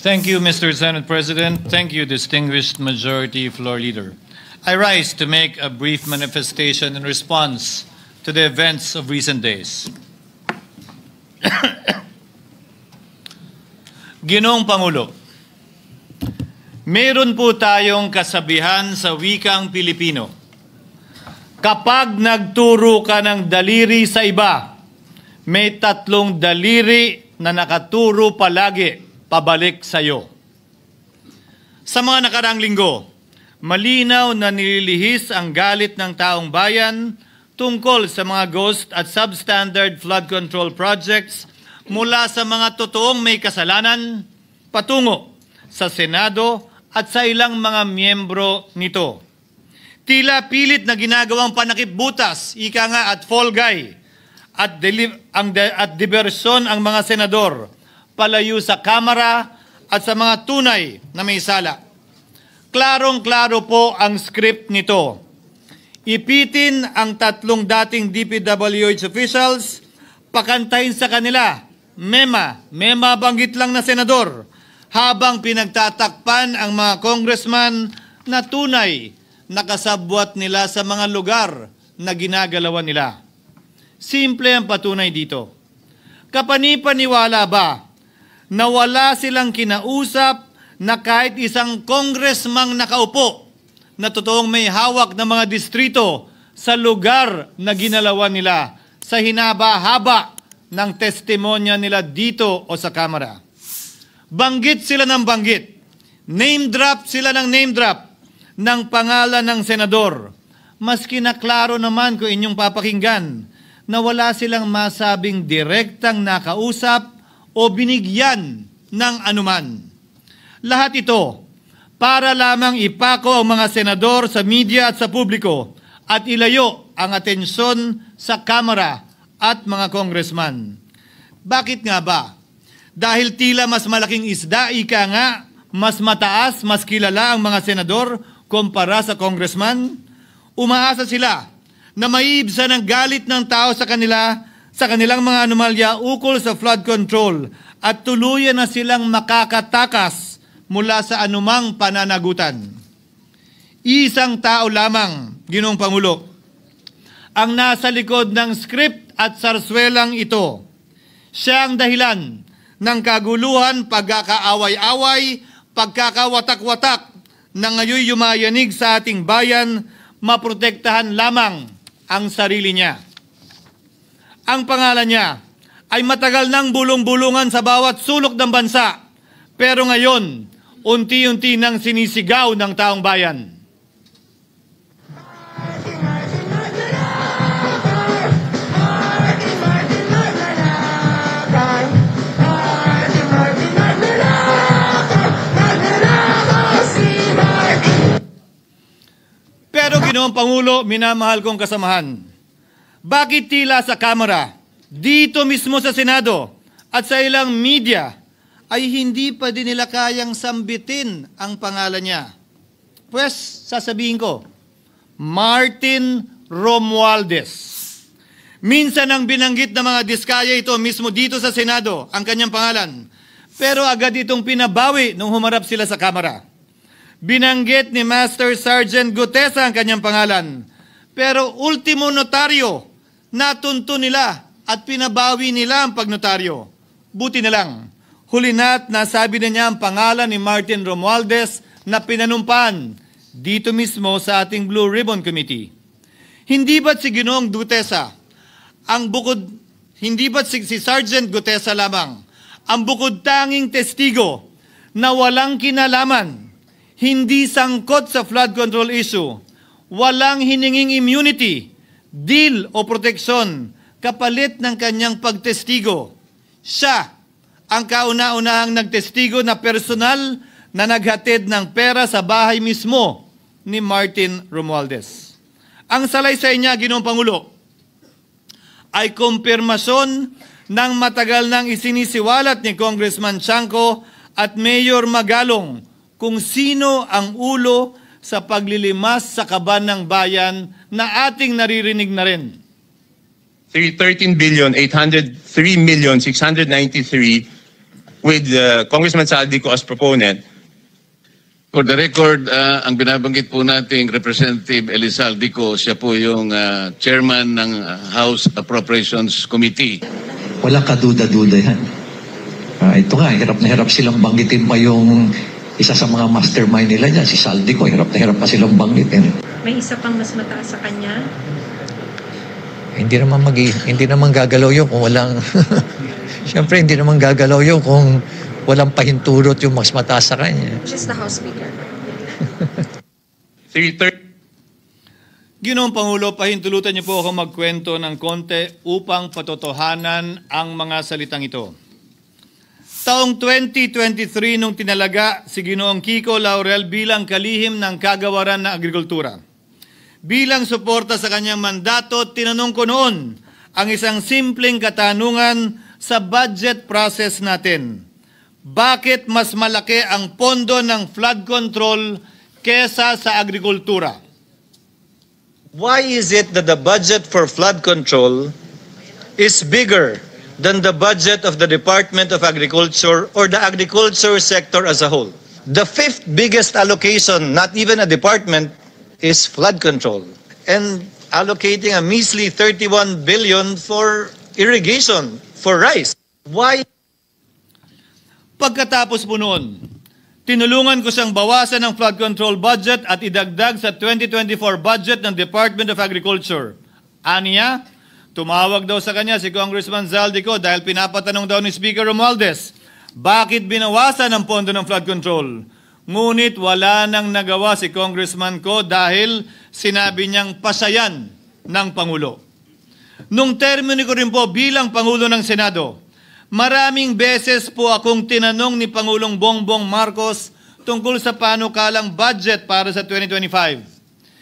Thank you, Mr. Senate President. Thank you, distinguished Majority Floor Leader. I rise to make a brief manifestation in response to the events of recent days. Ginoong Pangulo, meron po tayong kasabihan sa wikang Pilipino. Kapag nagturo ka ng daliri sa iba, may tatlong daliri na nakaturo palagi pabalik sa iyo. Sa mga nakaraang linggo, malinaw na nililihis ang galit ng taong bayan tungkol sa mga ghost at substandard flood control projects mula sa mga totoong may kasalanan patungo sa Senado at sa ilang mga miyembro nito. Tila pilit na ginagawang panakipbutas, ika nga at fall guy, at diversyon ang mga senador palayo sa Kamara at sa mga tunay na may sala. Klarong-klaro po ang script nito. Ipitin ang tatlong dating DPWH officials, pakantahin sa kanila, mema banggit lang na senador, habang pinagtatakpan ang mga congressman na tunay nakasabwat nila sa mga lugar na ginagalawan nila. Simple ang patunay dito. Kapanipaniwala ba na wala silang kinausap na kahit isang congressman nakaupo na totoong may hawak ng mga distrito sa lugar na ginalawan nila sa hinaba-haba ng testimonya nila dito o sa Kamara? Banggit sila ng banggit, name drop sila ng name drop ng pangalan ng senador. Maski na klaro naman kung inyong papakinggan na wala silang masabing direktang nakausap o binigyan ng anuman. Lahat ito para lamang ipako ang mga senador sa media at sa publiko at ilayo ang atensyon sa Kamara at mga congressman. Bakit nga ba? Dahil tila mas malaking isda, ika nga, mas mataas, mas kilala ang mga senador kumpara sa congressman? Umaasa sila na maiibsan ang galit ng tao sa kanilang mga anomalya ukol sa flood control at tuluyan na silang makakatakas mula sa anumang pananagutan. Isang tao lamang, Ginoong Pangulo, ang nasa likod ng script at sarswelang ito. Siya ang dahilan ng kaguluhan, pagkakaaway-away, pagkakawatak-watak na ngayon yumayanig sa ating bayan, maprotektahan lamang ang sarili niya. Ang pangalan niya ay matagal nang bulong-bulungan sa bawat sulok ng bansa, pero ngayon, unti-unti nang sinisigaw ng taong bayan. Pero Ginoong Pangulo, minamahal kong kasamahan, bakit tila sa Kamara, dito mismo sa Senado at sa ilang media ay hindi pa din nila kayang sambitin ang pangalan niya? Pues, sasabihin ko, Martin Romualdez. Minsan ang binanggit ng mga diskaya ito mismo dito sa Senado, ang kanyang pangalan. Pero agad itong pinabawi nung humarap sila sa Kamara. Binanggit ni Master Sergeant Gutesa ang kanyang pangalan. Pero ultimo notaryo, natunto nila at pinabawi nila ang pagnotaryo. Buti na lang, huli na't nasabi na niya ang pangalan ni Martin Romualdez na pinanumpan dito mismo sa ating Blue Ribbon Committee. Hindi ba't si Ginoong Gutesa, hindi ba't si Sergeant Gutesa lamang, ang bukod tanging testigo na walang kinalaman, hindi sangkot sa flood control issue, walang hininging immunity, deal o proteksyon kapalit ng kanyang pagtestigo. Siya ang kauna-unahang nagtestigo na personal na naghatid ng pera sa bahay mismo ni Martin Romualdez. Ang salaysay niya, Ginoong Pangulo, ay kumpirmasyon ng matagal nang isinisiwalat ni Congressman Chanco at Mayor Magalong kung sino ang ulo sa paglilimas sa kaban ng bayan na ating naririnig na rin. 13,803,693 with Congressman Saldico as proponent. For the record, ang binabanggit po nating Representative Elizalde, siya po yung chairman ng House Appropriations Committee. Walang kaduda-duda yan. Ito nga, hirap na hirap silang banggitin pa yung isa sa mga mastermind nila dyan, si Saldico, hirap na hirap pa silang banggitin. May isa pang mas mataas sa kanya? Hindi naman gagalaw yun kung walang... Siyempre, hindi naman gagalaw yun kung walang pahintulot yung mas mataas sa kanya. Just the House Speaker. Ginoong Pangulo, pahintulutan niyo po ako magkwento ng konti upang patotohanan ang mga salitang ito. Taong 2023 nung tinalaga si Ginoong Kiko Laurel bilang kalihim ng kagawaran ng agrikultura. Bilang suporta sa kanyang mandato, tinanong ko noon ang isang simpleng katanungan sa budget process natin. Bakit mas malaki ang pondo ng flood control kesa sa agrikultura? Why is it that the budget for flood control is bigger than the budget of the Department of Agriculture or the agriculture sector as a whole? The fifth biggest allocation, not even a department, is flood control. And allocating a measly 31 billion for irrigation, for rice. Why? Pagkatapos po noon, tinulungan ko siyang bawasan ng flood control budget at idagdag sa 2024 budget ng Department of Agriculture. Aniya, tumawag daw sa kanya si Congressman Zaldico dahil pinapatanong daw ni Speaker Romualdez, bakit binawasan ang pondo ng flood control? Ngunit wala nang nagawa si Congressman ko dahil sinabi niyang pasayan ng Pangulo. Nung termino ko rin po bilang Pangulo ng Senado, maraming beses po akong tinanong ni Pangulong Bongbong Marcos tungkol sa panukalang budget para sa 2025.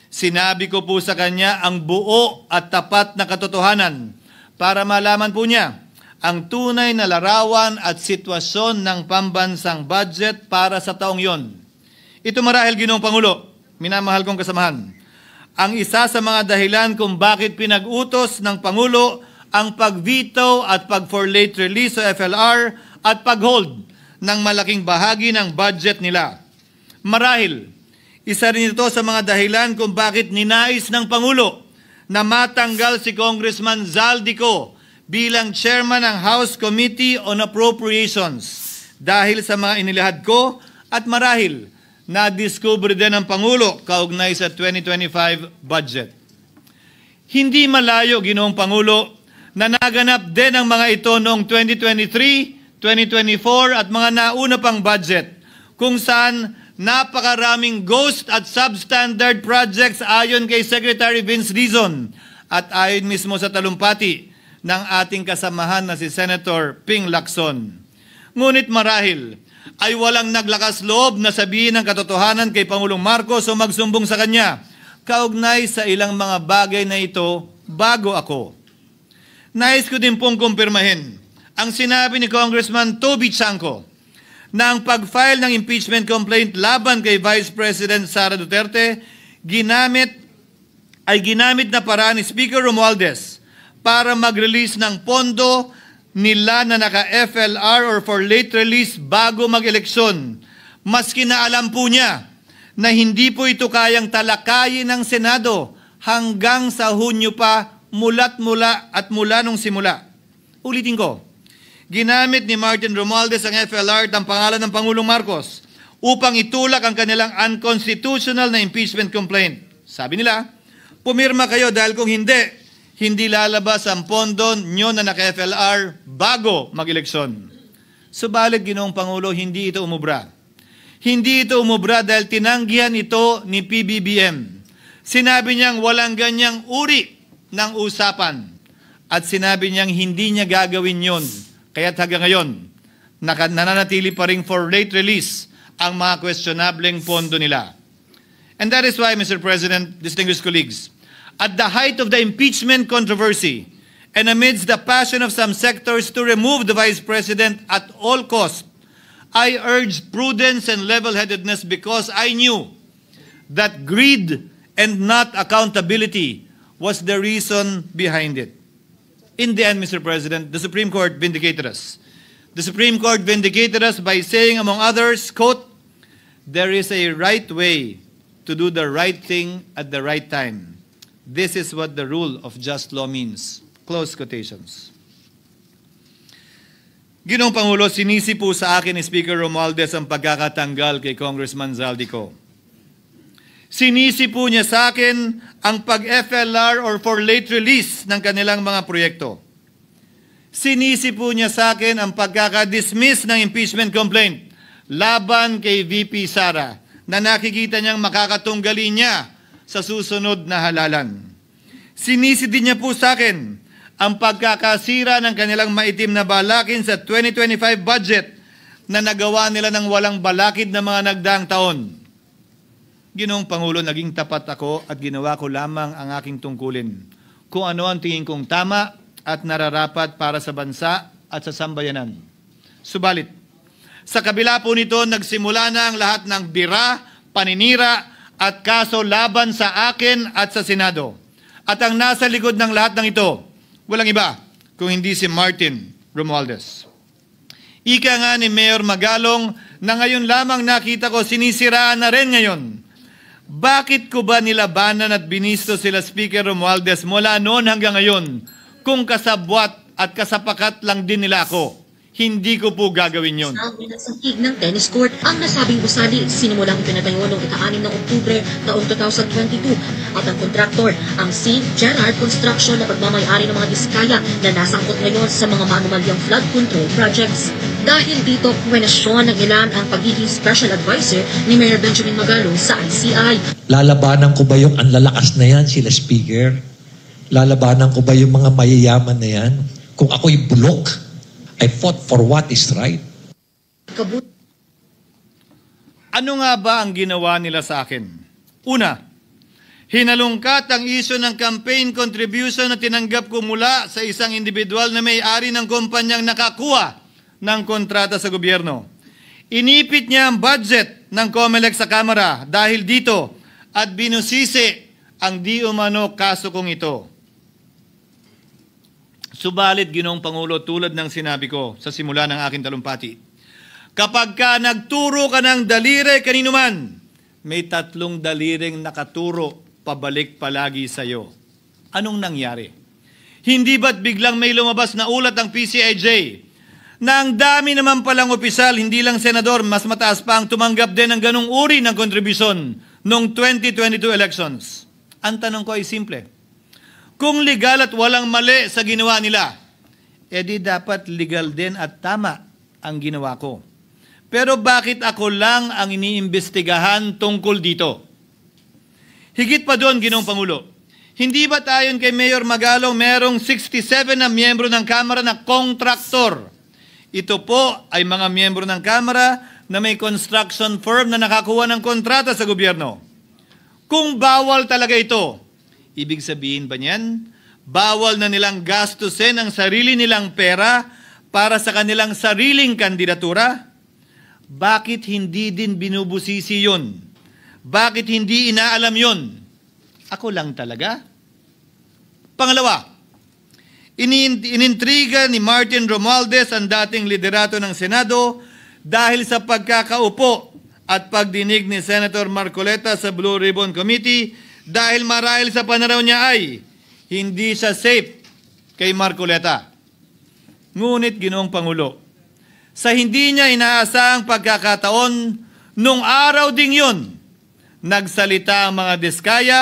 Sinabi ko po sa kanya ang buo at tapat na katotohanan para malaman po niya ang tunay na larawan at sitwasyon ng pambansang budget para sa taong yon. Ito marahil, Ginoong Pangulo, minamahal kong kasamahan, ang isa sa mga dahilan kung bakit pinag-utos ng Pangulo ang pag-veto at pag-for late release o FLR at pag-hold ng malaking bahagi ng budget nila. Marahil, isa rin ito sa mga dahilan kung bakit ninais ng Pangulo na matanggal si Congressman Zaldico bilang chairman ng House Committee on Appropriations dahil sa mga inilahad ko at marahil na-discover din ng Pangulo kaugnay sa 2025 budget. Hindi malayo, Ginoong Pangulo, na naganap din ang mga ito noong 2023, 2024 at mga nauna pang budget kung saan napakaraming ghost at substandard projects ayon kay Secretary Vince Dizon at ayon mismo sa talumpati ng ating kasamahan na si Senator Ping Lacson. Ngunit marahil ay walang naglakas loob na sabihin ang katotohanan kay Pangulong Marcos o magsumbong sa kanya kaugnay sa ilang mga bagay na ito bago ako. Nais ko din pong kumpirmahin ang sinabi ni Congressman Toby Chanco na ang pag-file ng impeachment complaint laban kay Vice President Sara Duterte ginamit na paraan ni Speaker Romualdez para mag-release ng pondo nila na naka-FLR or for late release bago mag-eleksyon. Maski na alam po niya na hindi po ito kayang talakayin ng Senado hanggang sa Hunyo pa mula nung simula. Ulitin ko, ginamit ni Martin Romualdez ang FLR at ang pangalan ng Pangulong Marcos upang itulak ang kanilang unconstitutional na impeachment complaint. Sabi nila, pumirma kayo dahil kung hindi lalabas ang pondo nyo na naka-FLR bago mag-eleksyon. Subalit, Ginoong Pangulo, hindi ito umubra. Hindi ito umubra dahil tinanggihan ito ni PBBM. Sinabi niyang walang ganyang uri ng usapan at sinabi niyang hindi niya gagawin yon. Kaya't hanggang ngayon, nananatili pa rin for late release ang mga questionableng pondo nila. And that is why, Mr. President, distinguished colleagues, at the height of the impeachment controversy and amidst the passion of some sectors to remove the Vice President at all costs, I urged prudence and level-headedness because I knew that greed and not accountability was the reason behind it. In the end, Mr. President, the Supreme Court vindicated us. The Supreme Court vindicated us by saying, among others, quote, "There is a right way to do the right thing at the right time. This is what the rule of just law means." Close quotations. Ginoong Pangulo, sinisi po sa akin ni Speaker Romualdez ang pagkakatanggal kay Congressman Zaldico. Sinisi po niya sa akin ang pag-FLR or for late release ng kanilang mga proyekto. Sinisi po niya sa akin ang pagkakadismiss ng impeachment complaint laban kay VP Sara na nakikita niyang makakatunggali niya sa susunod na halalan. Sinisi din niya po sa akin ang pagkakasira ng kanilang maitim na balakin sa 2025 budget na nagawa nila ng walang balakid na mga nagdaang taon. Ginoong Pangulo, naging tapat ako at ginawa ko lamang ang aking tungkulin. Kung ano ang tingin kong tama at nararapat para sa bansa at sa sambayanan. Subalit, sa kabila po nito, nagsimula na ang lahat ng bira, paninira at kaso laban sa akin at sa Senado. At ang nasa likod ng lahat ng ito, walang iba kung hindi si Martin Romualdez. Ika nga ni Mayor Magalong na ngayon lamang nakita ko sinisiraan na rin ngayon. Bakit ko ba nilabanan at binisto sila Speaker Romualdez mula noon hanggang ngayon kung kasabwat at kasapakat lang din nila ako? Hindi ko po gagawin yun. Sa pinasangkig ng tennis court, ang nasabing gusali sinimulang pinatayo noong ika-6 ng Oktubre taong 2022 at ang kontraktor, ang St. Gerard Construction na pagmamayari ng mga diskaya na nasangkot ngayon sa mga maanumalyang flood control projects. Dahil dito, kwenasyon ng ilan ang pagiging special advisor ni Mayor Benjamin Magalong sa ICI. Lalabanan ko ba yung anlalakas na yan, sila Speaker? Lalabanan ko ba yung mga mayayaman na yan? Kung ako'y bulok, I fought for what is right. Ano nga ba ang ginawa nila sa akin? Una, hinalungkat ang isyu ng campaign contribution na tinanggap ko mula sa isang individual na may-ari ng kumpanyang nakakuha ng kontrata sa gobyerno. Inipit niya ang budget ng COMELEC sa Kamara dahil dito at binusisi ang di umano kaso kong ito. Subalit, Ginoong Pangulo, tulad ng sinabi ko sa simula ng aking talumpati, kapag ka nagturo ka ng daliri kanino man, may 3 daliring nakaturo pabalik palagi sa iyo. Anong nangyari? Hindi ba't biglang may lumabas na ulat ng PCIJ na ang dami naman palang opisyal, hindi lang senador, mas mataas pa ang tumanggap din ng ganong uri ng kontribusyon noong 2022 elections? Ang tanong ko ay simple. Kung legal at walang mali sa ginawa nila, edi dapat legal din at tama ang ginawa ko. Pero bakit ako lang ang iniimbestigahan tungkol dito? Higit pa doon, Ginoong Pangulo, hindi ba tayon kay Mayor Magalong merong 67 na miyembro ng Kamara na kontraktor? Ito po ay mga miyembro ng Kamara na may construction firm na nakakuha ng kontrata sa gobyerno. Kung bawal talaga ito, ibig sabihin ba niyan, bawal na nilang gastusin ang sarili nilang pera para sa kanilang sariling kandidatura? Bakit hindi din binubusisi yun? Bakit hindi inaalam yun? Ako lang talaga? Pangalawa, inintriga ni Martin Romualdez ang dating liderato ng Senado dahil sa pagkakaupo at pagdinig ni Senator Marcoleta sa Blue Ribbon Committee dahil marahil sa pananaw niya ay hindi siya safe kay Marcoleta. Ngunit, Ginoong Pangulo, sa hindi niya inaasahang pagkakataon, nung araw ding yun, nagsalita ang mga diskaya,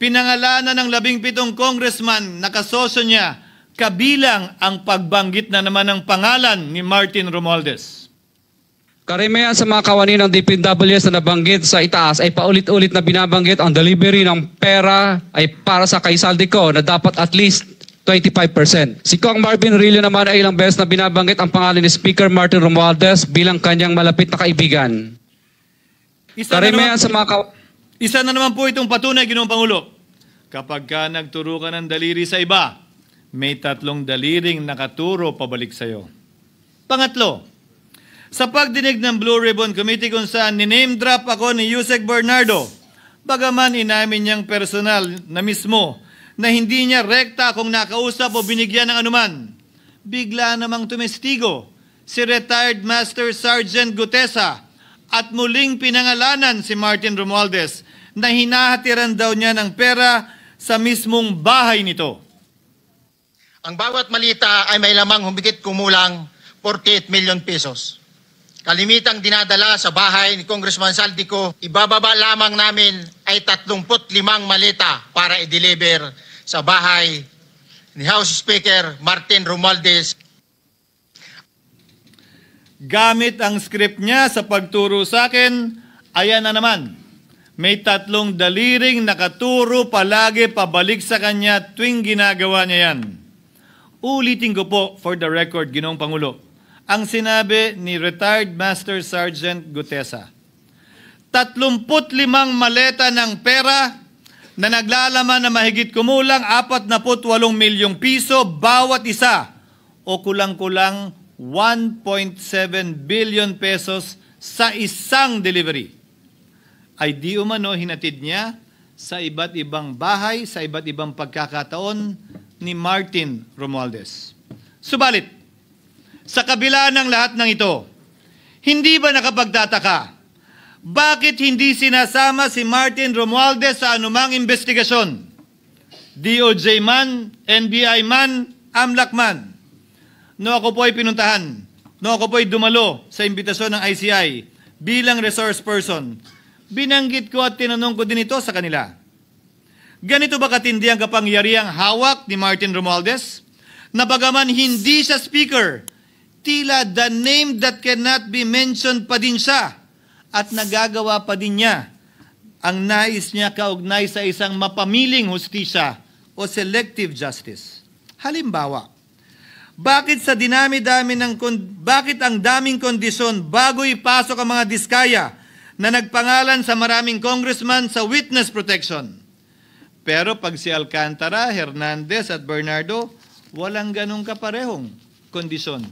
pinangalanan ng 17 congressman na kasosyo niya, kabilang ang pagbanggit na naman ng pangalan ni Martin Romualdez. Karamihan sa mga kawani ng DPWS na nabanggit sa itaas ay paulit-ulit na binabanggit ang delivery ng pera ay para sa kay Zaldico na dapat at least 25%. Si Kong Marvin Rillo naman ay ilang beses na binabanggit ang pangalan ni Speaker Martin Romualdez bilang kanyang malapit na kaibigan. Isa na naman po itong patunay, Ginoong Pangulo. Kapag ka nagturo ka ng daliri sa iba, may 3 daliring nakaturo pabalik sa iyo. Pangatlo, sa pagdinig ng Blue Ribbon Committee kung saan niname drop ako ni Yusek Bernardo, bagaman inamin niyang personal na mismo na hindi niya rekta kung nakausap o binigyan ng anuman, bigla namang tumestigo si retired Master Sergeant Gutesa at muling pinangalanan si Martin Romualdez na hinahatiran daw niya ng pera sa mismong bahay nito. Ang bawat malita ay may lamang humigit kumulang 48 million pesos. Kalimitang dinadala sa bahay ni Congressman Saldico, ibababa lamang namin ay 35 malita para i-deliver sa bahay ni House Speaker Martin Romualdez. Gamit ang script niya sa pagturo sa akin, ayan na naman. May 3 daliring nakaturo palagi pabalik sa kanya tuwing ginagawa niya yan. Ulitin ko po for the record, Ginoong Pangulo, ang sinabi ni retired Master Sergeant Gutesa. 35 maleta ng pera na naglalaman na mahigit kumulang 48 milyong piso bawat isa o kulang-kulang 1.7 billion pesos sa isang delivery ay di umano hinatid niya sa iba't ibang bahay, sa iba't ibang pagkakataon ni Martin Romualdez. Subalit, sa kabila ng lahat ng ito, hindi ba nakapagtataka? Bakit hindi sinasama si Martin Romualdez sa anumang investigasyon? DOJ man, NBI man, AMLAC man. No ako po ay pinuntahan, no ako po ay dumalo sa imbitasyon ng ICI bilang resource person, binanggit ko at tinanong ko din ito sa kanila. Ganito ba katindi ang kapangyarihang hawak ni Martin Romualdez? Na bagaman hindi siya speaker, tila the name that cannot be mentioned pa din siya at nagagawa pa din niya ang nais niya kaugnay sa isang mapamiling hustisya o selective justice. Halimbawa, bakit ang daming kondisyon bago ipasok ang mga diskaya na nagpangalan sa maraming congressman sa witness protection? Pero pag si Alcantara, Hernandez at Bernardo, walang ganong kaparehong kondisyon.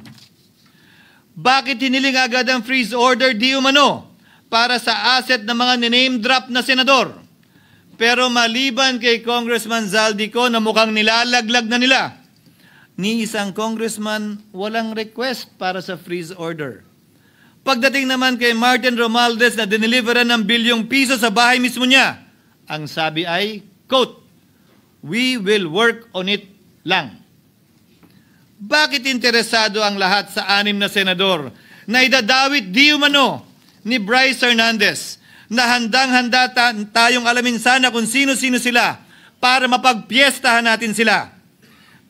Bakit hiniling agad ang freeze order di umano para sa asset ng mga name drop na senador? Pero maliban kay Congressman Zaldico na mukhang nilalaglag na nila, ni isang congressman walang request para sa freeze order. Pagdating naman kay Martin Romualdez na dineliveran ng bilyong piso sa bahay mismo niya, ang sabi ay, quote, "We will work on it lang." Bakit interesado ang lahat sa 6 na senador na idadawit di umano ni Bryce Hernandez na handang-handa tayong alamin sana kung sino-sino sila para mapagpiestahan natin sila?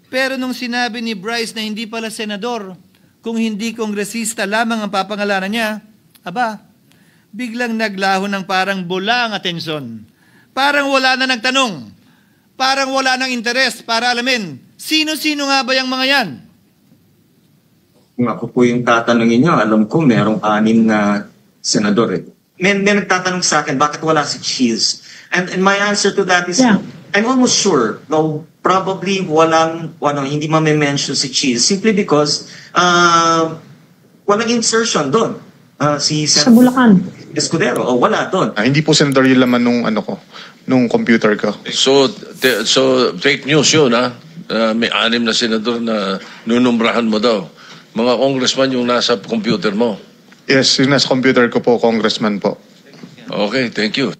Pero nung sinabi ni Bryce na hindi pala senador, kung hindi kongresista lamang ang papangalanan niya, aba, biglang naglaho ng parang bula ang atensyon. Parang wala na nagtanong. Parang wala nang interes para alamin, sino-sino nga ba yung mga yan? Kung ako po yung tatanungin niyo, alam ko merong 6 na senador eh. May nagtatanong sa akin, bakit wala si Cheese? And my answer to that is, I'm almost sure, no, probably hindi ma-mention si Cheese simply because walang insertion doon. Sa Bulacan. Escudero, wala doon. Hindi po senador yung laman nung computer ko. So fake news yun, ha? May 6 na senador na nunumbrahan mo daw. Mga congressman yung nasa computer mo. Yes, yung nasa computer ko po, congressman po. Okay, thank you.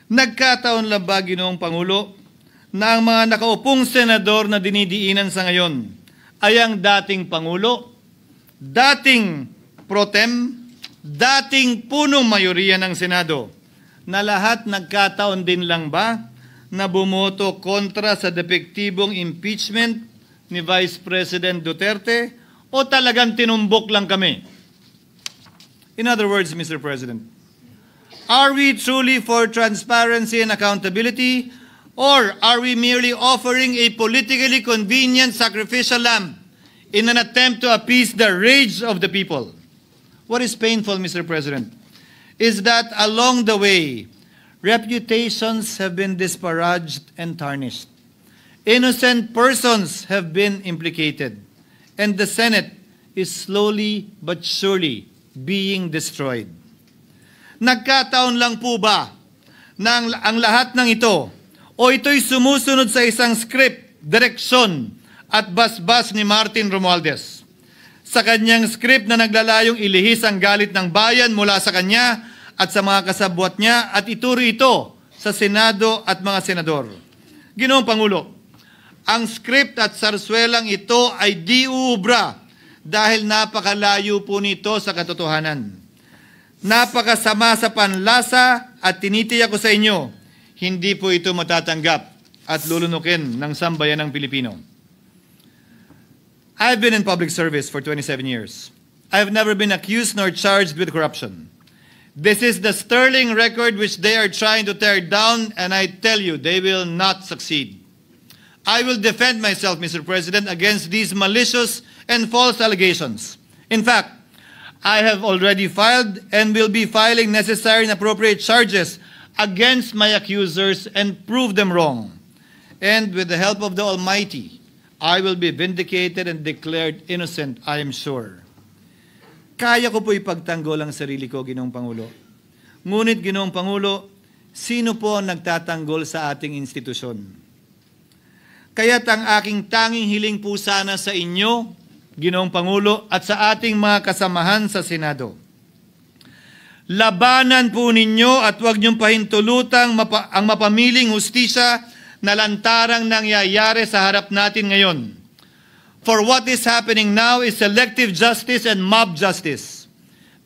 Nagkataon lang ba, Ginoong Pangulo, na ang mga nakaupong senador na dinidiinan sa ngayon ay ang dating Pangulo, dating pro tem, dating punong mayoriya ng Senado, na lahat nagkataon din lang ba na bumoto kontra sa depektibong impeachment ni Vice President Duterte o talagang tinumbok lang kami? In other words, Mr. President, are we truly for transparency and accountability, or are we merely offering a politically convenient sacrificial lamb in an attempt to appease the rage of the people? What is painful, Mr. President, is that along the way, reputations have been disparaged and tarnished. Innocent persons have been implicated, and the Senate is slowly but surely being destroyed. Nagkataon lang po ba na ang lahat ng ito o ito'y sumusunod sa isang script, direksyon at basbas ni Martin Romualdez? Sa kanyang script na naglalayong ilihis ang galit ng bayan mula sa kanya at sa mga kasabwat niya at ituro ito sa Senado at mga senador. Ginoong Pangulo, ang script at sarswelang ito ay di uubra dahil napakalayo po nito sa katotohanan. Napakasama sa panlasa at tinitiyak ko sa inyo, hindi po ito matatanggap at lulunukin ng sambayanang Pilipino. I've been in public service for 27 years. I've never been accused nor charged with corruption. This is the sterling record which they are trying to tear down, and I tell you, they will not succeed. I will defend myself, Mr. President, against these malicious and false allegations. In fact, I have already filed and will be filing necessary and appropriate charges against my accusers and prove them wrong. And with the help of the Almighty, I will be vindicated and declared innocent, I am sure. Kaya ko po ipagtanggol ang sarili ko, Ginoong Pangulo. Ngunit, Ginoong Pangulo, sino po ang nagtatanggol sa ating institusyon? Kaya't ang aking tanging hiling po sana sa inyo, Ginoong Pangulo, at sa ating mga kasamahan sa Senado. Labanan po ninyo at huwag niyong pahintulutang ang mapamiling hustisya na lantarang nangyayari sa harap natin ngayon. For what is happening now is selective justice and mob justice.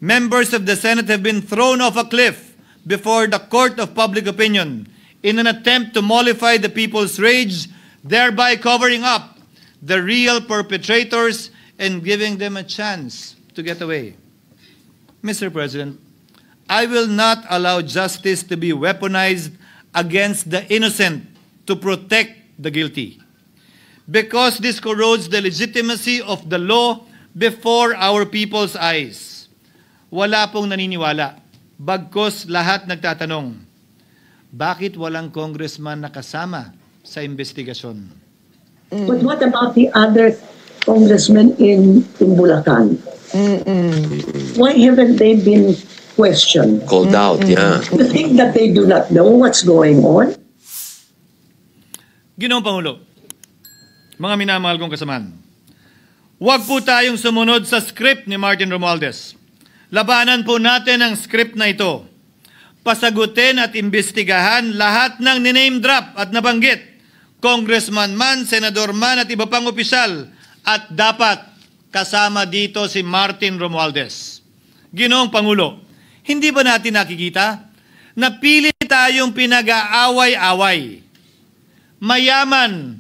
Members of the Senate have been thrown off a cliff before the court of public opinion in an attempt to mollify the people's rage, thereby covering up the real perpetrators and giving them a chance to get away. Mr. President, I will not allow justice to be weaponized against the innocent to protect the guilty. Because this corrodes the legitimacy of the law before our people's eyes. Wala pong naniniwala. Bagkos lahat nagtatanong, bakit walang congressman na kasama sa investigasyon? But what about the other congressmen in Bulacan? Why haven't they been questioned? Called out, yeah. You think that they do not know what's going on? Ginoong Pangulo, mga minamahal kong kasamahan, huwag po tayong sumunod sa script ni Martin Romualdez. Labanan po natin ang script na ito. Pasagutin at imbestigahan lahat ng niname drop at nabanggit, congressman man, senador man at iba pang opisyal, at dapat kasama dito si Martin Romualdez. Ginoong Pangulo, hindi ba natin nakikita na pili tayong pinag-aaway-away? Mayaman,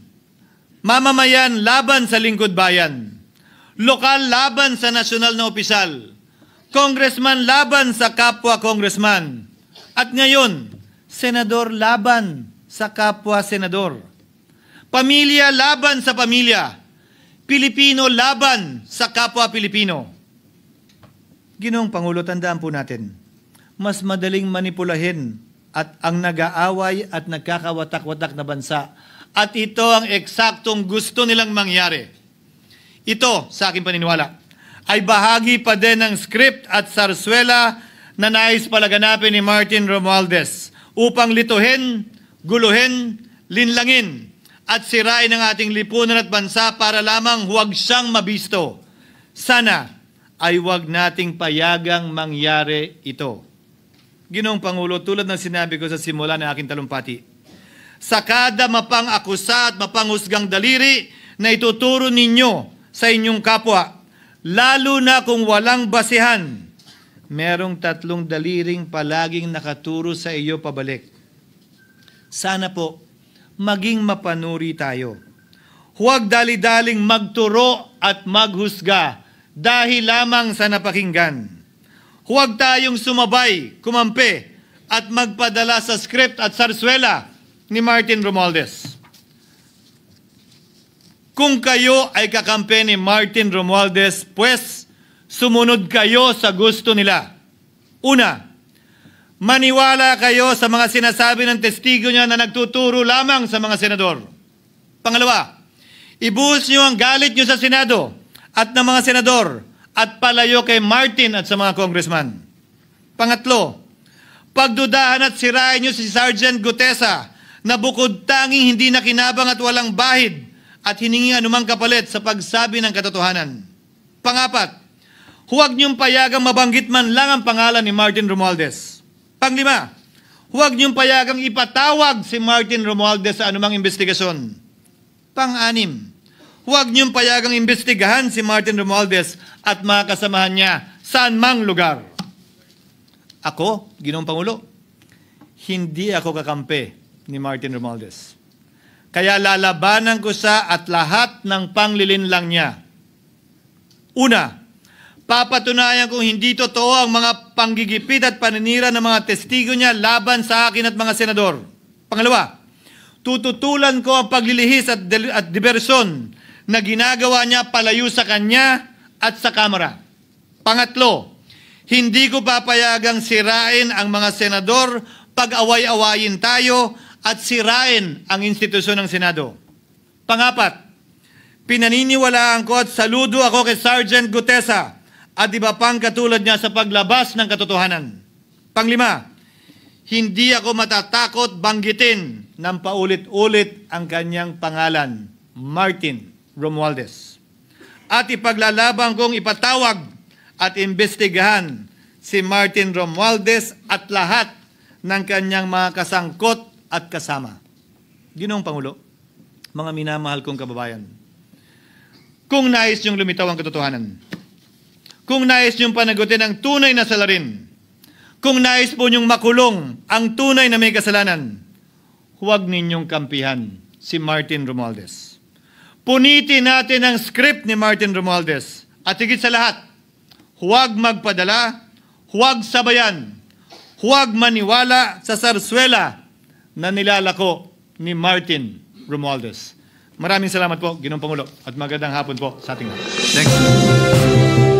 mamamayan laban sa lingkod bayan, lokal laban sa nasyonal na opisyal, congressman laban sa kapwa congressman, at ngayon, senador laban sa kapwa senador, pamilya laban sa pamilya, Pilipino laban sa kapwa Pilipino. Ginoong Pangulo, tandaan po natin, mas madaling manipulahin at ang nag-aaway at nagkakawatak-watak na bansa. At ito ang eksaktong gusto nilang mangyari. Ito, sa aking paniniwala, ay bahagi pa din ng script at sarswela na nais palaganapin ni Martin Romualdez upang lituhin, guluhin, linlangin at sirain ang ating lipunan at bansa para lamang huwag siyang mabisto. Sana ay huwag nating payagang mangyari ito. Ginoong Pangulo, tulad ng sinabi ko sa simula ng aking talumpati, sa kada mapang-akusa at mapanghusgang daliri na ituturo ninyo sa inyong kapwa, lalo na kung walang basihan, merong 3 daliring palaging nakaturo sa iyo pabalik. Sana po, maging mapanuri tayo. Huwag dali-daling magturo at maghusga dahil lamang sa napakinggan. Huwag tayong sumabay, kumampi, at magpadala sa script at sarswela ni Martin Romualdez. Kung kayo ay kakampi ni Martin Romualdez, pues sumunod kayo sa gusto nila. Una, maniwala kayo sa mga sinasabi ng testigo niya na nagtuturo lamang sa mga senador. Pangalawa, ibuhos niyo ang galit niyo sa Senado at ng mga senador at palayo kay Martin at sa mga congressman. Pangatlo, pagdudahan at sirain niyo si Sergeant Gutesa na bukod tanging hindi nakinabang at walang bahid at hiningi anumang kapalit sa pagsabi ng katotohanan. Pangapat, huwag niyong payagang mabanggit man lang ang pangalan ni Martin Romualdez. Panglima, huwag niyong payagang ipatawag si Martin Romualdez sa anumang investigasyon. Pang-anim, huwag niyong payagang imbestigahan si Martin Romualdez at mga kasamahan niya saan mang lugar. Ako, Ginoong Pangulo, hindi ako kakampi ni Martin Romualdez. Kaya lalabanan ko siya at lahat ng panglilinlang niya. Una, papatunayan kong hindi totoo ang mga panggigipit at paninira ng mga testigo niya laban sa akin at mga senador. Pangalawa, tututulan ko ang paglilihis at diversyon na ginagawa niya palayo sa kanya at sa Kamara. Pangatlo, hindi ko papayagang sirain ang mga senador pag away-awayin tayo at sirain ang institusyon ng Senado. Pangapat, pinaniniwalaan ko at saludo ako kay Sergeant Gutesa at iba pang katulad niya sa paglabas ng katotohanan. Panglima, hindi ako matatakot banggitin ng paulit-ulit ang kanyang pangalan, Martin Romualdez. At ipaglalaban kong ipatawag at imbestigahan si Martin Romualdez at lahat ng kanyang mga kasangkot at kasama. Ginoong Pangulo, mga minamahal kong kababayan, kung nais niyong lumitaw ang katotohanan, kung nais niyong panagutin ang tunay na salarin, kung nais po niyong makulong ang tunay na may kasalanan, huwag ninyong kampihan si Martin Romualdez. Punitin natin ang script ni Martin Romualdez at higit sa lahat, huwag magpadala, huwag sabayan, huwag maniwala sa sarswela na nilalako ni Martin Romualdez. Maraming salamat po, Ginoong Pangulo, at magandang hapon po sa ating lahat. Thank you.